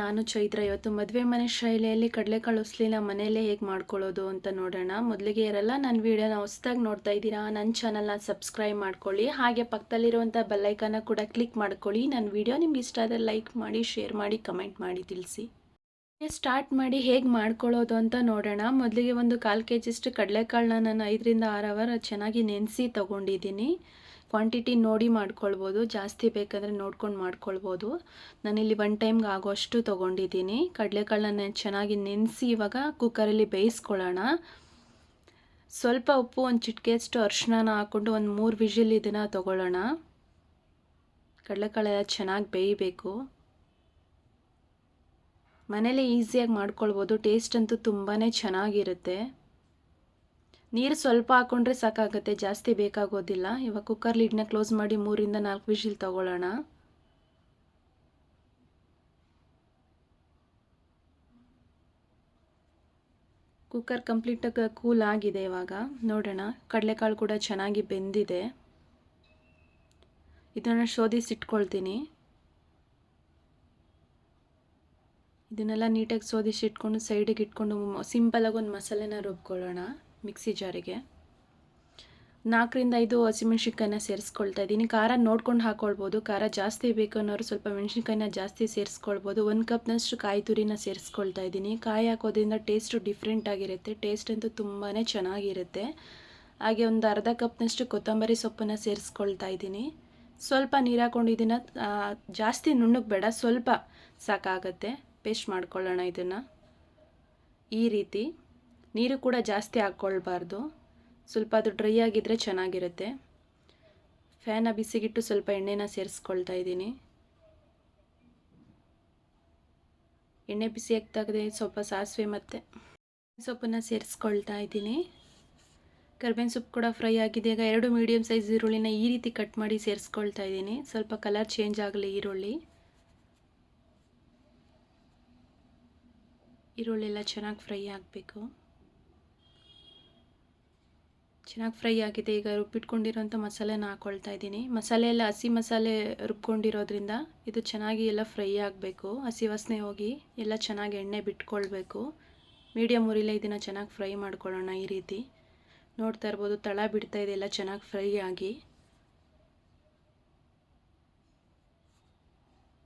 ನಾನು ಚೈತ್ರ. ಇವತ್ತು ಮದುವೆ ಮನೆ ಶೈಲಿಯಲ್ಲಿ ಕಡಲೆಕಾಳು ಉಸ್ಲಿನ ಮನೆಯಲ್ಲೇ ಹೇಗೆ ಮಾಡ್ಕೊಳ್ಳೋದು ಅಂತ ನೋಡೋಣ. ಮೊದಲಿಗೆ ಯಾರೆಲ್ಲ ನನ್ನ ವೀಡಿಯೋನ ಹೊಸದಾಗಿ ನೋಡ್ತಾ ಇದ್ದೀರಾ, ನನ್ನ ಚಾನಲ್ನ ಸಬ್ಸ್ಕ್ರೈಬ್ ಮಾಡ್ಕೊಳ್ಳಿ. ಹಾಗೆ ಪಕ್ಕದಲ್ಲಿರುವಂಥ ಬೆಲ್ಲೈಕನ್ನ ಕೂಡ ಕ್ಲಿಕ್ ಮಾಡ್ಕೊಳ್ಳಿ. ನನ್ನ ವೀಡಿಯೋ ನಿಮ್ಗೆ ಇಷ್ಟ ಆದರೆ ಲೈಕ್ ಮಾಡಿ, ಶೇರ್ ಮಾಡಿ, ಕಮೆಂಟ್ ಮಾಡಿ ತಿಳಿಸಿ. ಸ್ಟಾರ್ಟ್ ಮಾಡಿ ಹೇಗೆ ಮಾಡ್ಕೊಳ್ಳೋದು ಅಂತ ನೋಡೋಣ. ಮೊದಲಿಗೆ ಒಂದು 1/4 kg ಕಡಲೆಕಾಳನ್ನ ನಾನು 5 ರಿಂದ 6 ಅವರ್ ಚೆನ್ನಾಗಿ ನೆನೆಸಿ ತೊಗೊಂಡಿದ್ದೀನಿ. ಕ್ವಾಂಟಿಟಿ ನೋಡಿ ಮಾಡ್ಕೊಳ್ಬೋದು, ಜಾಸ್ತಿ ಬೇಕಂದರೆ ನೋಡ್ಕೊಂಡು ಮಾಡ್ಕೊಳ್ಬೋದು. ನಾನಿಲ್ಲಿ 1 ಟೈಮ್ಗೆ ಆಗೋಷ್ಟು ತೊಗೊಂಡಿದ್ದೀನಿ. ಕಡಲೆಕಾಳನ್ನ ಚೆನ್ನಾಗಿ ನೆನೆಸಿ ಇವಾಗ ಕುಕ್ಕರಲ್ಲಿ ಬೇಯಿಸ್ಕೊಳ್ಳೋಣ. ಸ್ವಲ್ಪ ಉಪ್ಪು, ಒಂದು ಚಿಟಿಕೆಯಷ್ಟು ಅರಿಶಿನ ಹಾಕ್ಕೊಂಡು ಒಂದು 3 ವಿಷಿಲ್ ಇದನ್ನು ತೊಗೊಳ್ಳೋಣ. ಕಡಲೆಕಾಳೆಲ್ಲ ಚೆನ್ನಾಗಿ ಬೇಯಬೇಕು. ಮನೇಲಿ ಈಸಿಯಾಗಿ ಮಾಡ್ಕೊಳ್ಬೋದು. ಟೇಸ್ಟ್ ಅಂತೂ ತುಂಬಾ ಚೆನ್ನಾಗಿರುತ್ತೆ. ನೀರು ಸ್ವಲ್ಪ ಹಾಕ್ಕೊಂಡ್ರೆ ಸಾಕಾಗುತ್ತೆ, ಜಾಸ್ತಿ ಬೇಕಾಗೋದಿಲ್ಲ. ಇವಾಗ ಕುಕ್ಕರ್ ಲಿಡ್ನ ಕ್ಲೋಸ್ ಮಾಡಿ 3 ರಿಂದ 4 ವಿಷಿಲ್ ತಗೊಳ್ಳೋಣ. ಕುಕ್ಕರ್ ಕಂಪ್ಲೀಟಾಗಿ ಕೂಲ್ ಆಗಿದೆ. ಇವಾಗ ನೋಡೋಣ, ಕಡಲೆಕಾಳು ಕೂಡ ಚೆನ್ನಾಗಿ ಬೆಂದಿದೆ. ಇದನ್ನು ಶೋಧಿಸಿಟ್ಕೊಳ್ತೀನಿ. ಇದನ್ನೆಲ್ಲ ನೀಟಾಗಿ ಶೋಧಿಸಿಟ್ಕೊಂಡು ಸೈಡಿಗೆ ಇಟ್ಕೊಂಡು ಸಿಂಪಲಾಗಿ ಒಂದು ಮಸಾಲೆನ ರುಬ್ಕೊಳ್ಳೋಣ. ಮಿಕ್ಸಿ ಜಾರಿಗೆ 4 ರಿಂದ 5 ಹಸಿಮೆಣ್ಸಿನ್ಕಾಯಿನ ಸೇರಿಸ್ಕೊಳ್ತಾ ಇದ್ದೀನಿ. ಖಾರ ನೋಡ್ಕೊಂಡು ಹಾಕ್ಕೊಳ್ಬೋದು. ಖಾರ ಜಾಸ್ತಿ ಬೇಕು ಅನ್ನೋರು ಸ್ವಲ್ಪ ಮೆಣಸಿನ್ಕಾಯಿನ ಜಾಸ್ತಿ ಸೇರಿಸ್ಕೊಳ್ಬೋದು. 1 ಕಪ್ನಷ್ಟು ಕಾಯಿ ತುರಿನ ಸೇರಿಸ್ಕೊಳ್ತಾ ಇದ್ದೀನಿ. ಕಾಯಿ ಹಾಕೋದ್ರಿಂದ ಟೇಸ್ಟು ಡಿಫ್ರೆಂಟ್ ಆಗಿರುತ್ತೆ. ಟೇಸ್ಟ್ ಅಂತೂ ತುಂಬಾ ಚೆನ್ನಾಗಿರುತ್ತೆ. ಹಾಗೆ ಒಂದು ಅರ್ಧ ಕಪ್ನಷ್ಟು ಕೊತ್ತಂಬರಿ ಸೊಪ್ಪನ್ನು ಸೇರಿಸ್ಕೊಳ್ತಾ ಇದ್ದೀನಿ. ಸ್ವಲ್ಪ ನೀರು ಹಾಕ್ಕೊಂಡು ಇದನ್ನು ಜಾಸ್ತಿ ನುಣ್ಣಗೆ ಬೇಡ, ಸ್ವಲ್ಪ ಸಾಕಾಗತ್ತೆ. ಪೇಸ್ಟ್ ಮಾಡ್ಕೊಳ್ಳೋಣ ಇದನ್ನು. ಈ ರೀತಿ ನೀರು ಕೂಡ ಜಾಸ್ತಿ ಹಾಕ್ಕೊಳ್ಬಾರ್ದು, ಸ್ವಲ್ಪ ಅದು ಡ್ರೈ ಆಗಿದ್ದರೆ ಚೆನ್ನಾಗಿರುತ್ತೆ. ಫ್ಯಾನ ಬಿಸಿಗಿಟ್ಟು ಸ್ವಲ್ಪ ಎಣ್ಣೆನ ಸೇರಿಸ್ಕೊಳ್ತಾ ಇದ್ದೀನಿ. ಎಣ್ಣೆ ಬಿಸಿಯಾಗಿ ತೆಗೆದು ಸ್ವಲ್ಪ ಸಾಸಿವೆ ಮತ್ತು ಸೊಪ್ಪನ್ನು ಸೇರಿಸ್ಕೊಳ್ತಾ ಇದ್ದೀನಿ. ಕರಿಬೇವಿನ ಸೊಪ್ಪು ಕೂಡ ಫ್ರೈ ಆಗಿದೆ. ಈಗ 2 ಮೀಡಿಯಮ್ ಸೈಜ್ ಈರುಳ್ಳಿನ ಈ ರೀತಿ ಕಟ್ ಮಾಡಿ ಸೇರಿಸ್ಕೊಳ್ತಾ ಇದ್ದೀನಿ. ಸ್ವಲ್ಪ ಕಲರ್ ಚೇಂಜ್ ಆಗಲಿ ಈರುಳ್ಳಿ ಎಲ್ಲ ಚೆನ್ನಾಗಿ ಫ್ರೈ ಆಗಬೇಕು. ಚೆನ್ನಾಗಿ ಫ್ರೈ ಆಗಿದೆ. ಈಗ ರುಬ್ಬಿಟ್ಕೊಂಡಿರೋಂಥ ಮಸಾಲೆನ ಹಾಕ್ಕೊಳ್ತಾ ಇದ್ದೀನಿ. ಮಸಾಲೆ ಎಲ್ಲ ಹಸಿ ಮಸಾಲೆ ರುಬ್ಕೊಂಡಿರೋದ್ರಿಂದ ಇದು ಚೆನ್ನಾಗಿ ಎಲ್ಲ ಫ್ರೈ ಆಗಬೇಕು. ಹಸಿ ವಾಸನೆ ಹೋಗಿ ಎಲ್ಲ ಚೆನ್ನಾಗಿ ಎಣ್ಣೆ ಬಿಟ್ಕೊಳ್ಬೇಕು. ಮೀಡಿಯಮ್ ಉರಿಲೇ ಇದನ್ನು ಚೆನ್ನಾಗಿ ಫ್ರೈ ಮಾಡ್ಕೊಳ್ಳೋಣ. ಈ ರೀತಿ ನೋಡ್ತಾ ಇರ್ಬೋದು, ತಳ ಬಿಡ್ತಾ ಇದೆ ಎಲ್ಲ ಚೆನ್ನಾಗಿ ಫ್ರೈ ಆಗಿ.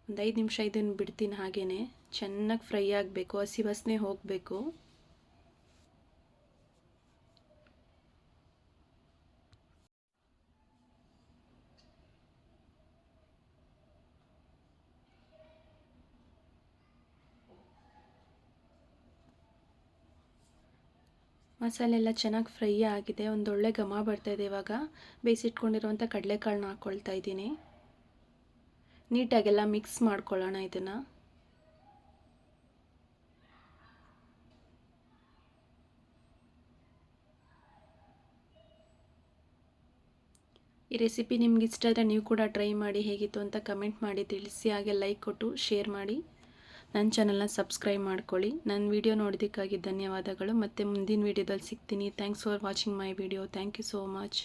ಒಂದು 5 ನಿಮಿಷ ಇದನ್ನು ಬಿಡ್ತೀನಿ. ಹಾಗೆಯೇ ಚೆನ್ನಾಗಿ ಫ್ರೈ ಆಗಬೇಕು, ಹಸಿ ವಾಸನೆ ಹೋಗಬೇಕು. ಮಸಾಲೆ ಎಲ್ಲ ಚೆನ್ನಾಗಿ ಫ್ರೈ ಆಗಿದೆ. ಒಂದೊಳ್ಳೆ ಘಮ ಬರ್ತಾಯಿದೆ. ಇವಾಗ ಬೇಯಿಸಿಟ್ಕೊಂಡಿರುವಂಥ ಕಡಲೆಕಾಳನ್ನ ಹಾಕ್ಕೊಳ್ತಾ ಇದ್ದೀನಿ. ನೀಟಾಗೆಲ್ಲ ಮಿಕ್ಸ್ ಮಾಡ್ಕೊಳ್ಳೋಣ ಇದನ್ನು. ಈ ರೆಸಿಪಿ ನಿಮ್ಗೆ ಇಷ್ಟ ಆದರೆ ನೀವು ಕೂಡ ಟ್ರೈ ಮಾಡಿ, ಹೇಗಿತ್ತು ಅಂತ ಕಮೆಂಟ್ ಮಾಡಿ ತಿಳಿಸಿ. ಹಾಗೆ ಲೈಕ್ ಕೊಟ್ಟು ಶೇರ್ ಮಾಡಿ, ನನ್ನ ಚಾನಲ್ನ ಸಬ್ಸ್ಕ್ರೈಬ್ ಮಾಡ್ಕೊಳ್ಳಿ. ನನ್ನ ವಿಡಿಯೋ ನೋಡೋದಕ್ಕಾಗಿ ಧನ್ಯವಾದಗಳು. ಮತ್ತು ಮುಂದಿನ ವಿಡಿಯೋದಲ್ಲಿ ಸಿಗ್ತೀನಿ. Thanks for watching my video. Thank you so much.